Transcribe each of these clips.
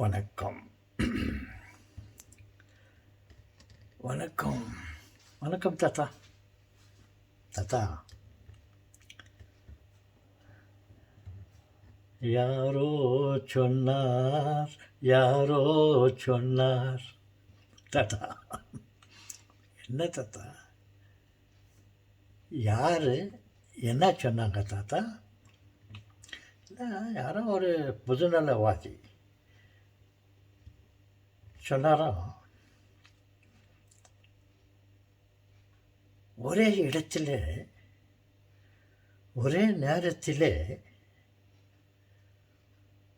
வணக்கம். வணக்கம். வணக்கம் தாத்தா. தாத்தா, யாரோ சொன்னார், யாரோ சொன்னார். தாத்தா, என்ன தாத்தா? யாரு என்ன சொன்னாங்க தாத்தா? இல்லை, யாரோ ஒரு புதுநலவாதி சொன்னாராம், ஒரே இடத்துல ஒரே நேரத்தில்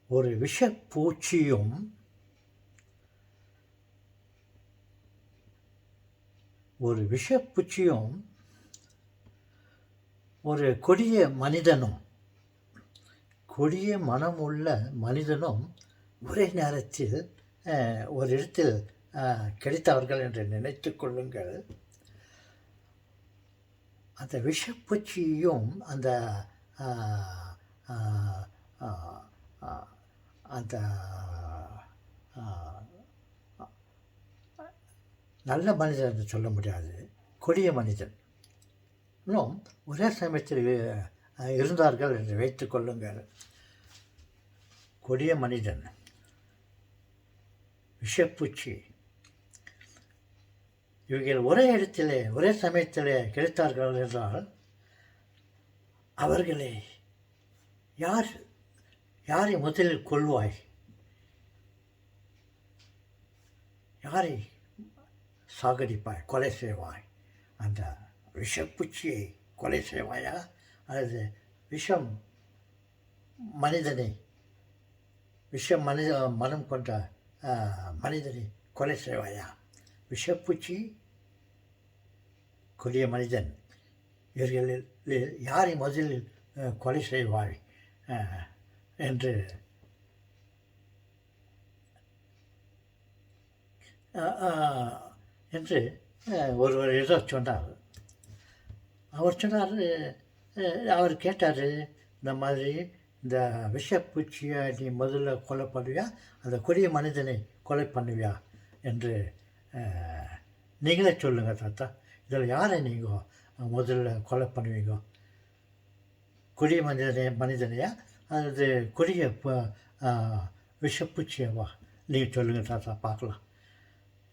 ஒரு விஷப்பூச்சியும் ஒரு கொடிய மனமுள்ள மனிதனும் ஒரே நேரத்தில் ஒரு இடத்தில் கிடைத்தார்கள் என்று நினைத்து கொள்ளுங்கள். அந்த விஷப்பூச்சியும் அந்த அந்த நல்ல மனிதன் என்று சொல்ல முடியாது, கொடிய மனிதன் இன்னும் ஒரே சமயத்தில் இருந்தார்கள் என்று வைத்து கொள்ளுங்கள். கொடிய மனிதன், விஷப்பூச்சி, இவர்கள் ஒரே இடத்திலே ஒரே சமயத்திலே கிடைத்தார்கள் என்றால் அவர்களை யாரை முதலில் கொள்வாய்? யாரை சாகடிப்பாய், கொலை செய்வாய்? அந்த விஷப்பூச்சியை கொலை செய்வாயா, அல்லது மனம் கொண்ட மனிதனை கொலை செய்வாயா? விஷப்பூச்சி, கொடிய மனிதன், இவர்களில் யாரை முதலில் கொலை செய்வாய் என்று ஒருவர் ஏதோ சொன்னார். அவர் சொன்னார், அவர் கேட்டார், இந்த மாதிரி இந்த விஷப்பூச்சியை நீ முதல்ல கொலை பண்ணுவியா, அந்த கொடிய மனிதனை கொலை பண்ணுவியா என்று நீங்களே சொல்லுங்கள் தாத்தா. இதில் யாரை நீங்கள் முதல்ல கொலை பண்ணுவீங்க? கொடிய மனிதனையா அல்லது கொடிய விஷப்பூச்சியவா? நீங்கள் சொல்லுங்கள் தாத்தா, பார்க்கலாம்.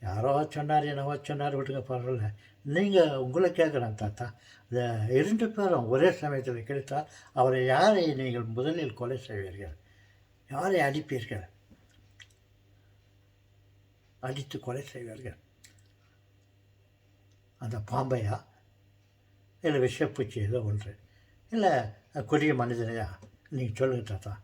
யாரோ சொன்னார், என்னவோ சொன்னார், விட்டுங்க, பரவாயில்ல. நீங்கள் உங்களை கேட்குறேன் தாத்தா. இந்த 2 பேரும் ஒரே சமயத்தில் கிடைத்தால் அவரை யாரை நீங்கள் முதலில் கொலை செய்வீர்கள்? யாரை அடிப்பீர்கள்? அடித்து கொலை செய்வீர்கள்? அந்த பாம்பையா, இல்லை விஷப்பூச்சி ஏதோ ஒன்று, இல்லை கொடிய மனிதனையா? நீங்கள் சொல்லுங்கள் தாத்தா.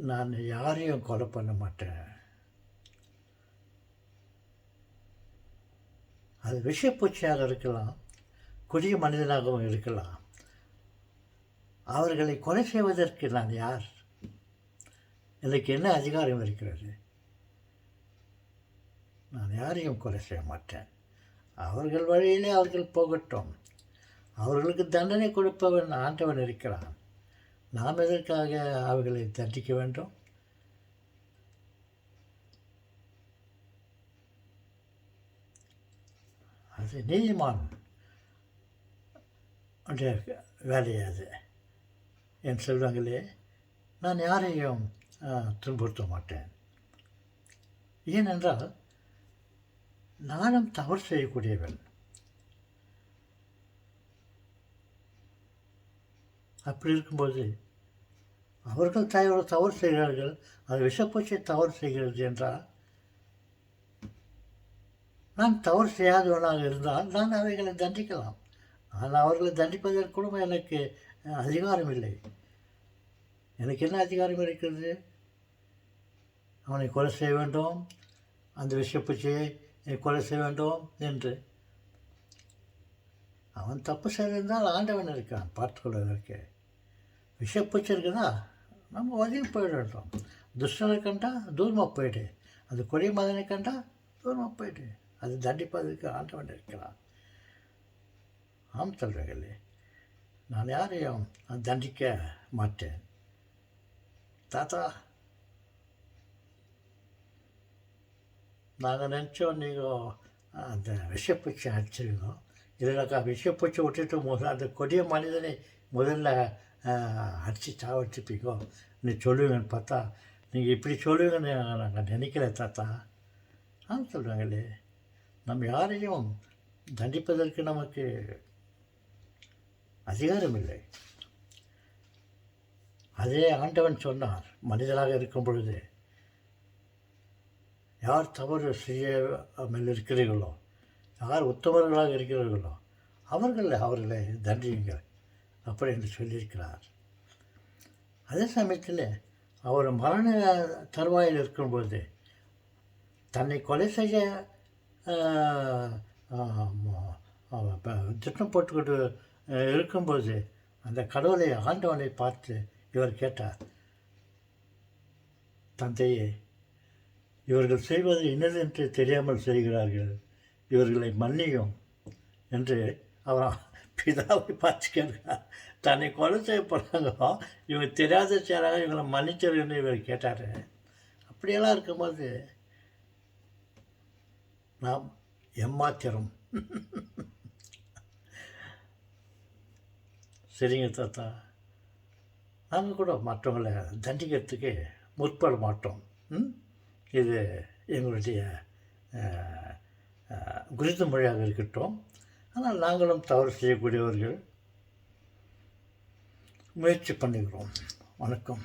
நான் யாரையும் கொலை பண்ண மாட்டேன். அது விஷப்பூச்சியாக இருக்கலாம், கொடிய மனிதனாகவும் இருக்கலாம். அவர்களை கொலை செய்வதற்கு நான் யார்? எனக்கு என்ன அதிகாரம் இருக்கிறது? நான் யாரையும் கொலை செய்ய மாட்டேன். அவர்கள் வழியிலே அவர்கள் போகட்டும். அவர்களுக்கு தண்டனை கொடுப்பவன் ஆண்டவன் இருக்கிறான். நாம் எதற்காக அவர்களை தண்டிக்க வேண்டும்? அது நீதிமான் வேலையாது. என் செல்வங்களே, நான் யாரையும் துன்புறுத்த மாட்டேன். ஏனென்றால் நானும் தவறு செய்யக்கூடியவன். அப்படி இருக்கும்போது அவர்கள் தவறு செய்கிறார்கள், அது விஷப்பூச்சி தவறு செய்கிறது என்றால், நான் தவறு செய்யாதவனாக இருந்தால் நான் அவைகளை தண்டிக்கலாம். நான் அவர்களை தண்டிப்பதற்கு கூட எனக்கு அதிகாரம் இல்லை. எனக்கு என்ன அதிகாரம் இருக்கிறது? அவனை கொலை செய்ய வேண்டும், அந்த விஷப்பூச்சியை கொலை செய்ய வேண்டும் என்று. அவன் தப்பு செய்திருந்தால் ஆண்டவன் இருக்கான் பார்த்துக்கொள்வதற்கு. விஷப்பூச்சி இருக்குதா, நம்ம ஒதுங்கி போயிடுறோம். துஷ்டனை கண்டா தூரமாக போயிடு, அந்த கொடிய மதனை கண்டா தூரமாக போயிடு. அது தண்டிப்பதற்கு ஆண்டவன் இருக்கிறான். ஆம் சொல்கிறீங்களே, நான் யாரையும் தண்டிக்க மாட்டேன். தாத்தா, நாங்கள் நினச்சோம் நீங்கள் அந்த விஷப்பூச்சி அடிச்சிருங்க, இல்லைனாக்கா விஷப்பூச்சி விட்டுட்டு அந்த கொடிய மனிதனை முதல்ல அடித்து சாவடிச்சுப்பீங்க நீ சொல்லுவீங்கன்னு பார்த்தா, நீங்கள் இப்படி சொல்லுவீங்கன்னு நாங்கள் நினைக்கல தாத்தா. சொல்கிறாங்களே, நம்ம யாரையும் தண்டிப்பதற்கு நமக்கு அதிகாரம் இல்லை. அதே ஆண்டவன் சொன்னார், மனிதராக இருக்கும் பொழுது யார் தவறு செய்யாமல் இருக்கிறீர்களோ, யார் உத்தமர்களாக இருக்கிறீர்களோ அவர்களை தண்டியுங்கள் அப்படி என்று சொல்லியிருக்கிறார். அதே சமயத்தில் அவர் மரண தருவாயில் இருக்கும்போது தன்னை கொலை செய்ய திட்டம் போட்டுக்கிட்டு இருக்கும்போது அந்த கடவுளை ஆண்டவனை பார்த்து இவர் கேட்டார், தந்தையே, இவர்கள் செய்வது என்னதென்று தெரியாமல் செய்கிறார்கள், இவர்களை மன்னியும் என்று அவர் பிதாவை பார்த்து கேட்கிறார். தன்னை கொலை செய்ய போகிறாங்களோ, இவங்க தெரியாத செய்கிறாங்க, இவங்களை மன்னிச்சிருன்னு இவர் கேட்டார். அப்படியெல்லாம் இருக்கும்போது நாம் எம்மாத்திரம். சரிங்க தாத்தா, நாங்கள் கூட மற்றவங்களை தண்டிக்கிறதுக்கு முற்பட மாட்டோம். இது எங்களுடைய குறித்த மொழியாக இருக்கட்டும். ஆனால் நாங்களும் தவறு செய்யக்கூடியவர்கள், முயற்சி பண்ணுகிறோம். வணக்கம்.